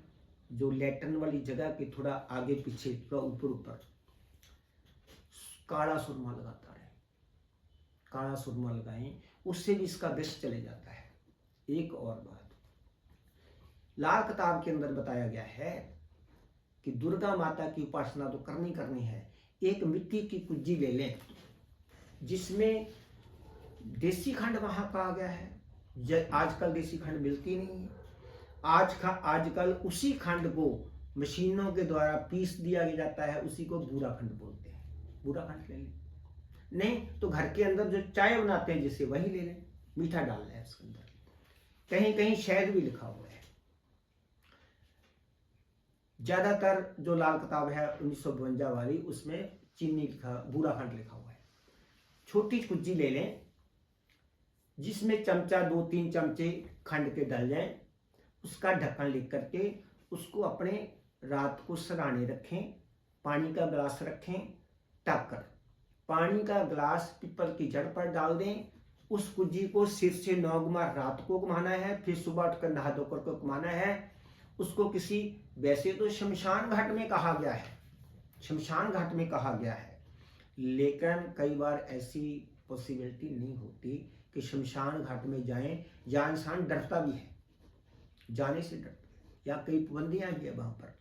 जो लेटन वाली जगह के थोड़ा आगे पीछे, थोड़ा ऊपर ऊपर काला सुरमा लगाता रहे। काला सुरमा लगाएं, उससे भी इसका विष चले जाता है। एक और बात, लाल किताब के अंदर बताया गया है कि दुर्गा माता की उपासना तो करनी है। एक मिट्टी की कुज्जी ले लें जिसमें देसी खंड वहां कहा गया है। आजकल देसी खंड मिलती नहीं है। आजकल उसी खंड को मशीनों के द्वारा पीस दिया जाता है, उसी को बूरा खंड बोलते हैं। बूरा खंड ले लें, नहीं तो घर के अंदर जो चाय बनाते हैं जिसे वही ले लें। मीठा डालना है उसके अंदर, कहीं कहीं शहद भी लिखा हुआ है। ज्यादातर जो लाल किताब है 1952 वाली, उसमें चीनी लिखा, बूरा खंड लिखा हुआ है। छोटी कुज्जी ले लें जिसमें चमचा 2-3 चमचे खंड के डाल जाएं, उसका ढक्कन लेकर करके उसको अपने रात को सराहने रखें। पानी का गिलास रखें, टक कर पानी का गिलास पीपल की जड़ पर डाल दें। उस कुज्जी को सिर से 9 बार रात को घुमाना है, फिर सुबह उठकर नहा धोकर को घुमाना है। उसको किसी, वैसे तो शमशान घाट में कहा गया है, शमशान घाट में कहा गया है, लेकिन कई बार ऐसी पॉसिबिलिटी नहीं होती कि शमशान घाट में जाएं, या इंसान डरता भी है, जाने से डरता है, या कई पाबंदियां भी है वहां पर।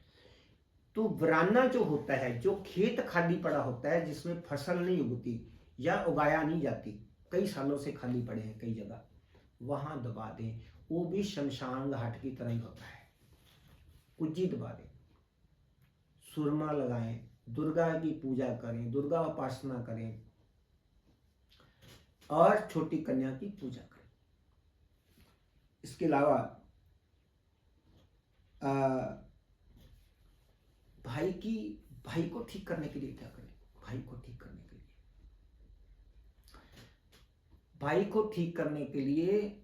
तो वराना जो होता है, जो खेत खाली पड़ा होता है जिसमें फसल नहीं उगती या उगाया नहीं जाती, कई सालों से खाली पड़े हैं कई जगह, वहां दबा दें। वो भी शमशान घाट की तरह ही होता है। कुज्जी दबा दें, सुरमा लगाएं, दुर्गा की पूजा करें, दुर्गा उपासना करें और छोटी कन्या की पूजा करें। इसके अलावा भाई को ठीक करने के लिए क्या करें? भाई को ठीक करने के लिए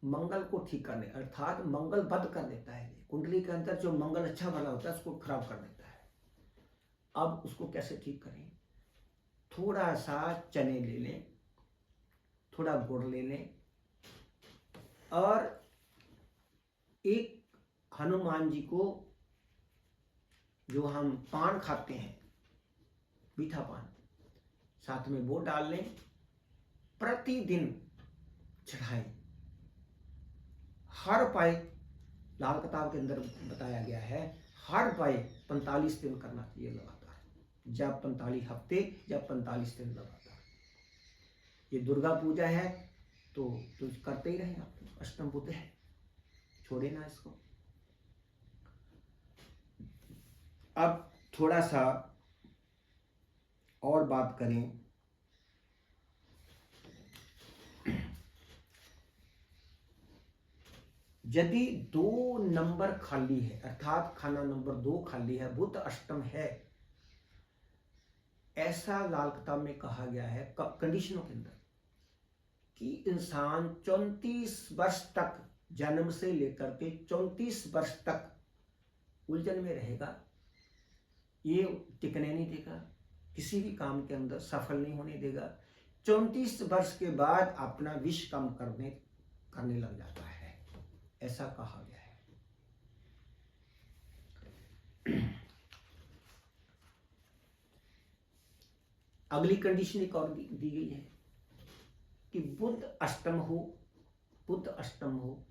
मंगल को ठीक करने, अर्थात मंगल बद कर देता है। कुंडली के अंदर जो मंगल अच्छा वाला होता है उसको खराब कर देता है। अब उसको कैसे ठीक करें? थोड़ा सा चने ले लें, थोड़ा गुड़ ले लें और एक हनुमान जी को, जो हम पान खाते हैं, मीठा पान, साथ में वो डाल लें, प्रतिदिन चढ़ाएं। हर पाए, लाल किताब के अंदर बताया गया है, हर पाए 45 दिन करना चाहिए लगातार, जब 45 हफ्ते, जब 45 दिन लगातार। ये दुर्गा पूजा है तो करते ही रहें आप। अष्टम बुध है, छोड़े ना इसको। अब थोड़ा सा और बात करें, यदि 2 नंबर खाली है, अर्थात खाना नंबर 2 खाली है, बुध अष्टम है, ऐसा लाल किताब में कहा गया है कंडीशनों के अंदर कि इंसान 34 वर्ष तक, जन्म से लेकर के 34 वर्ष तक उलझन में रहेगा। ये टिकने नहीं देगा, किसी भी काम के अंदर सफल नहीं होने देगा। 34 वर्ष के बाद अपना विष कम करने लग जाता है, ऐसा कहा गया है। अगली कंडीशन एक और दी गई है कि बुध अष्टम हो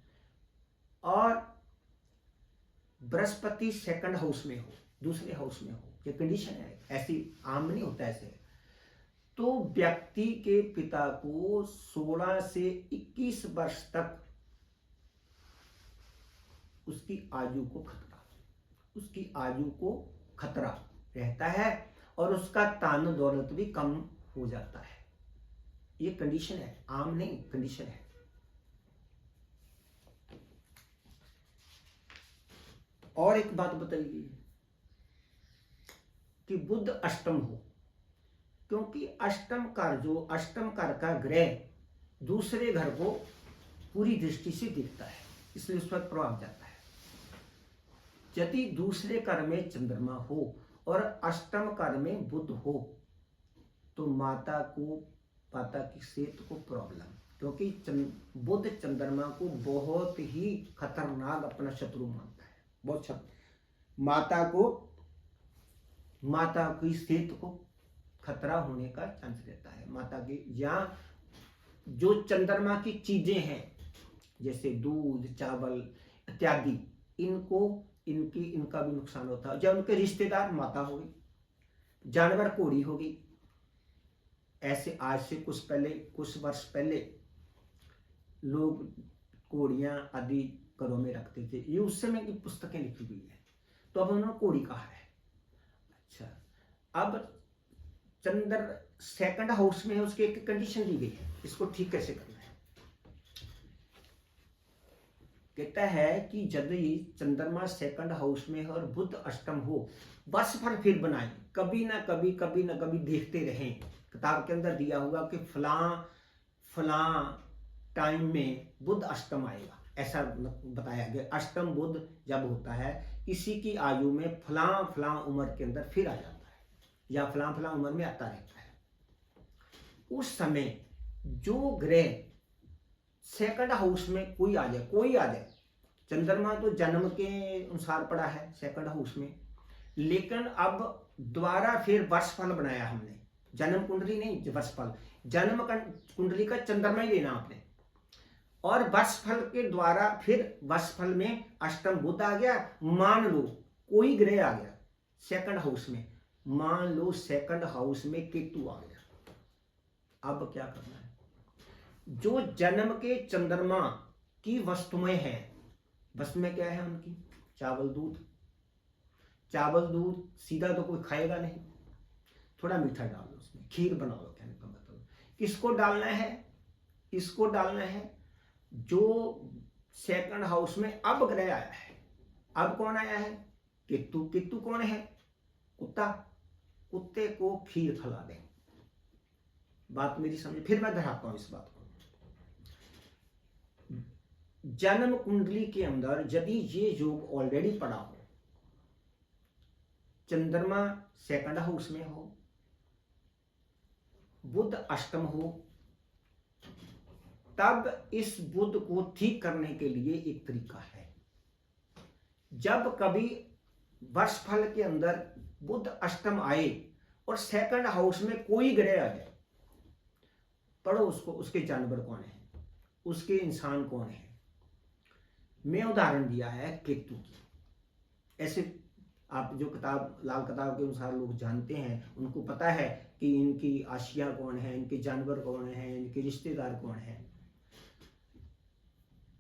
और बृहस्पति सेकंड हाउस में हो, दूसरे हाउस में हो। ये कंडीशन है, ऐसी आम नहीं होता ऐसे। तो व्यक्ति के पिता को 16 से 21 वर्ष तक उसकी आयु को खतरा रहता है और उसका तान दौलत भी कम हो जाता है। ये कंडीशन है, आम नहीं, कंडीशन है। और एक बात बताइए कि बुध अष्टम हो, क्योंकि अष्टम घर का ग्रह दूसरे घर को पूरी दृष्टि से देखता है, इसलिए उस पर प्रभाव जाता है। यदि दूसरे घर में चंद्रमा हो और अष्टम घर में बुध हो तो माता की सेहत को प्रॉब्लम, क्योंकि बुध चंद्रमा को बहुत ही खतरनाक अपना शत्रु मानता है, बहुत माता की सेहत को खतरा होने का चांस रहता है। माता की या जो चंद्रमा की चीजें हैं जैसे दूध, चावल इत्यादि, इनका भी नुकसान होता है। जब उनके रिश्तेदार माता हो गई, जानवर घोड़ी हो गई। ऐसे आज से कुछ वर्ष पहले लोग घोड़ियां आदि घरों में रखते थे, ये उस समय की पुस्तकें लिखी हुई है, तो अब उन्होंने घोड़ी कहा है। अच्छा, अब चंद्र सेकंड हाउस में है, उसकी एक कंडीशन दी गई है, इसको ठीक कैसे करना है। कहता है कि यदि चंद्रमा सेकंड हाउस में और बुध अष्टम हो, बस पर फिर बनाए, कभी ना कभी देखते रहें। किताब के अंदर दिया हुआ कि फलां टाइम में बुध अष्टम आएगा, ऐसा बताया गया। अष्टम बुध जब होता है किसी की आयु में फलां उम्र के अंदर फिर आ जाता है, या फलां उम्र में आता रहता है। उस समय जो ग्रह सेकंड हाउस में कोई आ जाए, चंद्रमा तो जन्म के अनुसार पड़ा है सेकंड हाउस में, लेकिन अब दोबारा फिर वर्षफल बनाया हमने, जन्म कुंडली नहीं, वर्षफल। जन्म कुंडली का चंद्रमा ही लेना आपने, और वर्षफल के द्वारा फिर वर्षफल में अष्टम बुध आ गया। मान लो कोई ग्रह आ गया सेकंड हाउस में, मान लो सेकंड हाउस में केतु आ गया, अब क्या करना है। जो जन्म के चंद्रमा की वस्तुएं हैं, वस्तुएं क्या है उनकी, चावल दूध सीधा तो कोई खाएगा नहीं, थोड़ा मीठा डाल दो उसमें, खीर बना लो, कहने का मतलब। किसको डालना है, इसको डालना है जो सेकंड हाउस में अब ग्रह आया है। अब कौन आया है, केतु कौन है, कुत्ते को खीर खिला दें। बात मेरी समझ, फिर मैं दोहराता हूं इस बात को। जन्म कुंडली के अंदर यदि ये योग ऑलरेडी पड़ा हो, चंद्रमा सेकंड हाउस में हो, बुध अष्टम हो, तब इस बुध को ठीक करने के लिए एक तरीका है। जब कभी वर्षफल के अंदर बुध अष्टम आए और सेकंड हाउस में कोई ग्रह आ जाए, पढ़ो उसको, उसके जानवर कौन है, उसके इंसान कौन है। मैं उदाहरण दिया है केतु की। ऐसे आप जो लाल किताब के अनुसार लोग जानते हैं, उनको पता है कि इनकी आशिया कौन है, इनके जानवर कौन है, इनके रिश्तेदार कौन है।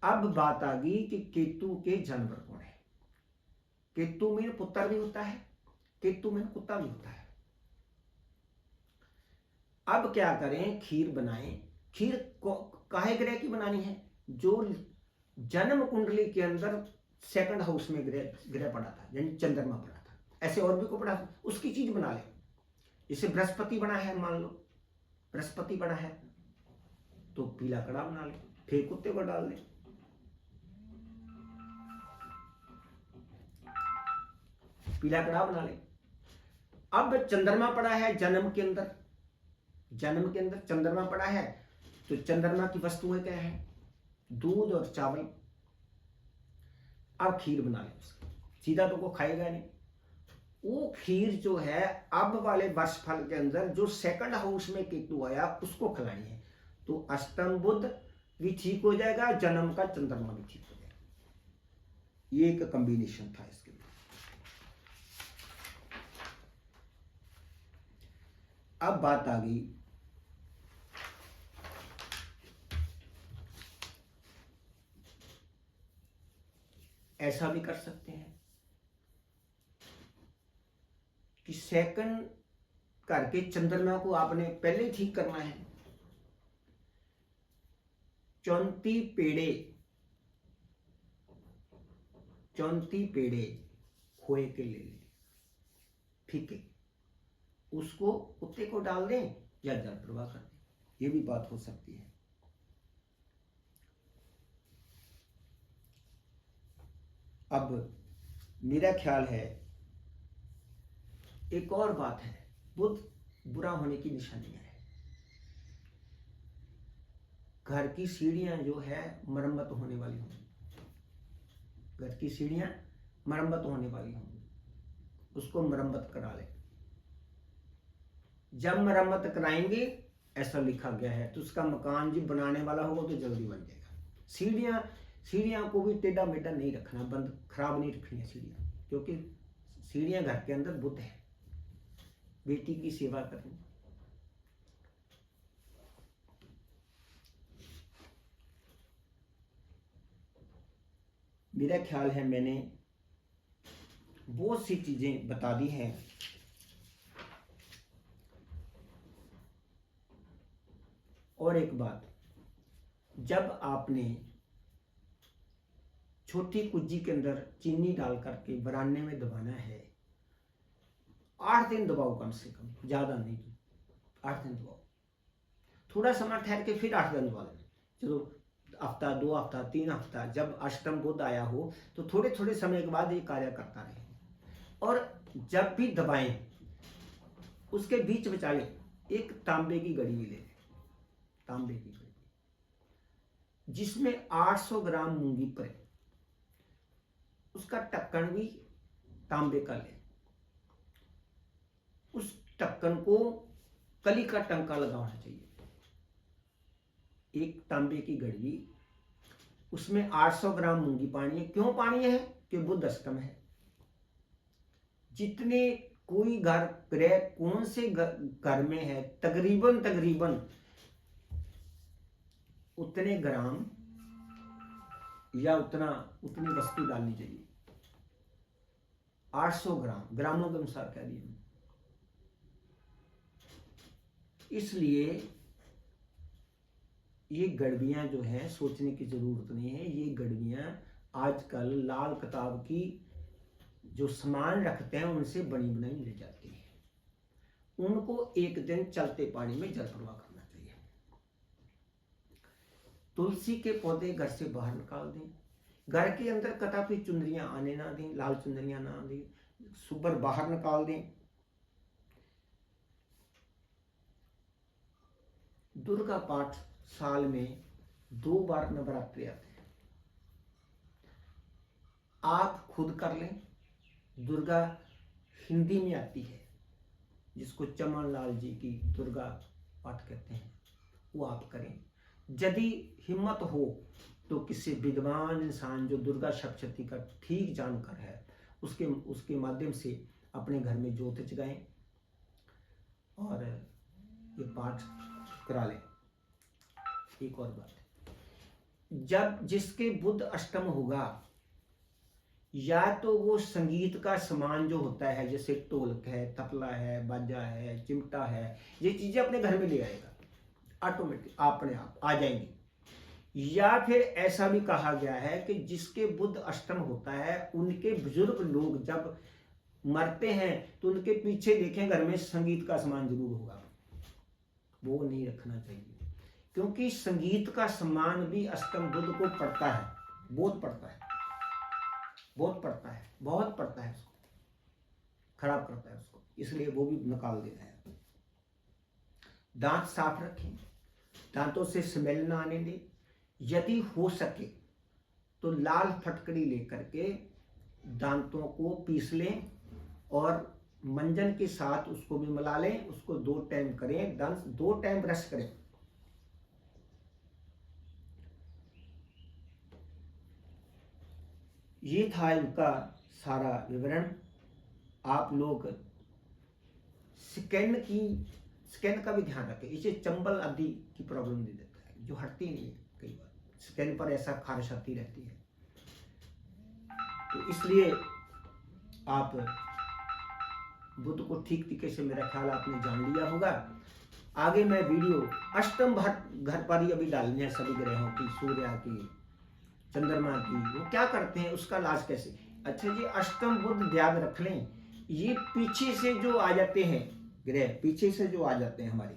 अब बात आ गई कि केतु के जानवर कौन है। केतु में पुत्र भी होता है, केतु में कुत्ता भी होता है। अब क्या करें, खीर बनाएं। खीर काहे ग्रह की बनानी है, जो जन्म कुंडली के अंदर सेकंड हाउस में ग्रह पड़ा था, यानी चंद्रमा पड़ा था। ऐसे और भी को पड़ा था, उसकी चीज बना ले। जैसे बृहस्पति बना है, मान लो बृहस्पति बना है तो पीला कड़ा बना ले, फिर कुत्ते को डाल दे, पीला कड़ा बना ले। अब चंद्रमा पड़ा है जन्म के अंदर चंद्रमा पड़ा है, तो चंद्रमा की वस्तुएं क्या है, दूध और चावल। अब खीर बना ले उसकी, सीधा तो को खाएगा नहीं। वो खीर जो है अब वाले वर्षफल के अंदर जो सेकंड हाउस में केतु आया उसको खिलानी है, तो अष्टम बुध भी ठीक हो जाएगा, जन्म का चंद्रमा भी ठीक हो जाएगा। ये एक कॉम्बिनेशन था इसके लिए। अब बात आ गई ऐसा भी कर सकते हैं कि सेकंड करके चंद्रमा को आपने पहले ही ठीक करना है, चौंती पेड़े खोए के ले ले, फीके, उसको कुत्ते को डाल दें या जल प्रवाह कर दें, ये भी बात हो सकती है। अब मेरा ख्याल है एक और बात है, बुध बुरा होने की निशानियां है। घर की सीढ़ियां जो है मरम्मत होने वाली होंगी, घर की सीढ़ियां मरम्मत होने वाली होंगी, उसको मरम्मत करा ले। जब मरम्मत कराएंगे, ऐसा लिखा गया है, तो उसका मकान जी बनाने वाला होगा तो जल्दी बन जाएगा। सीढ़ियां को भी टेढ़ा मेढ़ा नहीं रखना, बंद खराब नहीं रखनी है सीढ़ियां, क्योंकि सीढ़ियां घर के अंदर बुध है, बेटी की सेवा करनी। मेरा ख्याल है मैंने बहुत सी चीजें बता दी हैं। और एक बात, जब आपने छोटी कुज्जी के अंदर चीनी डाल करके बरान्ने में दबाना है, 8 दिन दबाओ, कम से कम, ज्यादा नहीं, 8 दिन दबाओ। थोड़ा समय ठहर के फिर 8 दिन दबा लेना, चलो हफ्ता, 2 हफ्ता, 3 हफ्ता, जब अष्टम बुध आया हो तो थोड़े थोड़े समय के बाद ये कार्य करता रहे। और जब भी दबाएं, उसके बीच बचाए एक तांबे की घड़ी ले, तांबे की घड़ी, जिसमें 800 ग्राम मूंगी पड़े, उसका ढक्कन भी तांबे का ले, उस ढक्कन को कली का टंका लगाना चाहिए। एक तांबे की घड़ी, उसमें 800 ग्राम मूंगी पानी है। क्यों पानी है? कि बुध अष्टम है। जितने कोई घर ग्रह कौन से घर में है, तकरीबन उतने ग्राम या उतनी वस्तु डालनी चाहिए। 800 ग्रामों के अनुसार कह दिया। इसलिए ये गड़बियां जो है सोचने की जरूरत नहीं है। ये गड़बियां आजकल लाल किताब की जो सामान रखते हैं उनसे बनी बनाई मिल जाती है। उनको एक दिन चलते पानी में जल प्रवाह करना चाहिए। तुलसी के पौधे घर से बाहर निकाल दें। घर के अंदर कदापि चुनरियां आने ना दें, लाल चुनरियां ना दें, सुबर बाहर निकाल दें। दुर्गा पाठ साल में 2 बार नवरात्रि आते हैं, आप खुद कर लें। दुर्गा हिंदी में आती है, जिसको चमन लाल जी की दुर्गा पाठ कहते हैं, वो आप करें। यदि हिम्मत हो तो किसी विद्वान इंसान जो दुर्गा सप्तशती का ठीक जानकार है, उसके माध्यम से अपने घर में ज्योत जगाएं और ये पाठ करा लें। एक और बात, जब जिसके बुध अष्टम होगा, या तो वो संगीत का सामान जो होता है, जैसे ढोलक है, तबला है, बाजा है, चिमटा है, ये चीजें अपने घर में ले आएगा, ऑटोमेटिक अपने आप आ जाएंगी। या फिर ऐसा भी कहा गया है कि जिसके बुध अष्टम होता है, उनके बुजुर्ग लोग जब मरते हैं तो उनके पीछे देखें घर में संगीत का सामान जरूर होगा, वो नहीं रखना चाहिए। क्योंकि संगीत का सामान भी अष्टम बुध को पड़ता है, बहुत पड़ता है, बहुत पड़ता है, उसको खराब करता है उसको, इसलिए वो भी निकाल देना है। दांत साफ रखें, दांतों से स्मेल ना आने दें। यदि हो सके तो लाल फटकड़ी लेकर के दांतों को पीस लें और मंजन के साथ उसको भी मिला लें। उसको 2 टाइम करें, 2 टाइम ब्रश करें। ये था इनका सारा विवरण। आप लोग स्कैन का भी ध्यान रखें, इसे चंबल आदि की प्रॉब्लम दे देता है, जो हटती नहीं है। कई बार स्कैन पर ऐसा खारिश आती रहती है, तो इसलिए आप बुध को ठीक तरीके से, मेरा ख्याल आपने जान लिया होगा। आगे मैं वीडियो अष्टम घर पर ही अभी डालनी है, सभी ग्रहों की, सूर्य की, चंद्रमा की, वो क्या करते हैं, उसका इलाज कैसे। अच्छा जी, अष्टम बुध याद रख लें, ये पीछे से जो आ जाते हैं ग्रह, पीछे से जो आ जाते हैं हमारे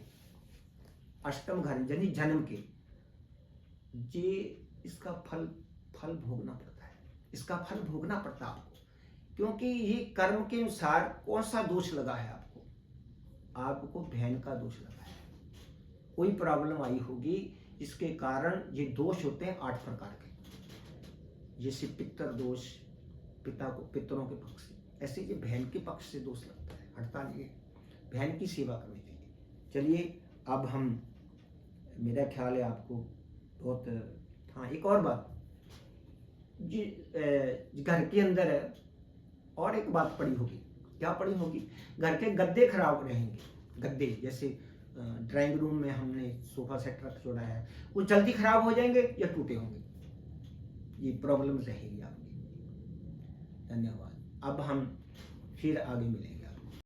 अष्टम घर यानी जन्म के, ये इसका फल भोगना पड़ता है, इसका फल भोगना पड़ता है आपको, क्योंकि ये कर्म के अनुसार कौन सा दोष लगा है आपको, आपको बहन का दोष लगा है, कोई प्रॉब्लम आई होगी, इसके कारण ये दोष होते हैं 8 प्रकार के, जैसे पितर दोष, पितरों के पक्ष से, ऐसे ये बहन के पक्ष से दोष लगता है, हटता नहीं है, बहन की सेवा करनी चाहिए। चलिए अब हम, मेरा ख्याल है आपको बहुत, हाँ एक और बात जी, घर के अंदर और एक बात पड़ी होगी, क्या पड़ी होगी, घर के गद्दे खराब रहेंगे, गद्दे जैसे ड्राइंग रूम में हमने सोफा सेट रख जोड़ा है, वो जल्दी खराब हो जाएंगे या टूटे होंगे, ये प्रॉब्लम रहेगी आपकी। धन्यवाद। अब हम फिर आगे मिलेंगे।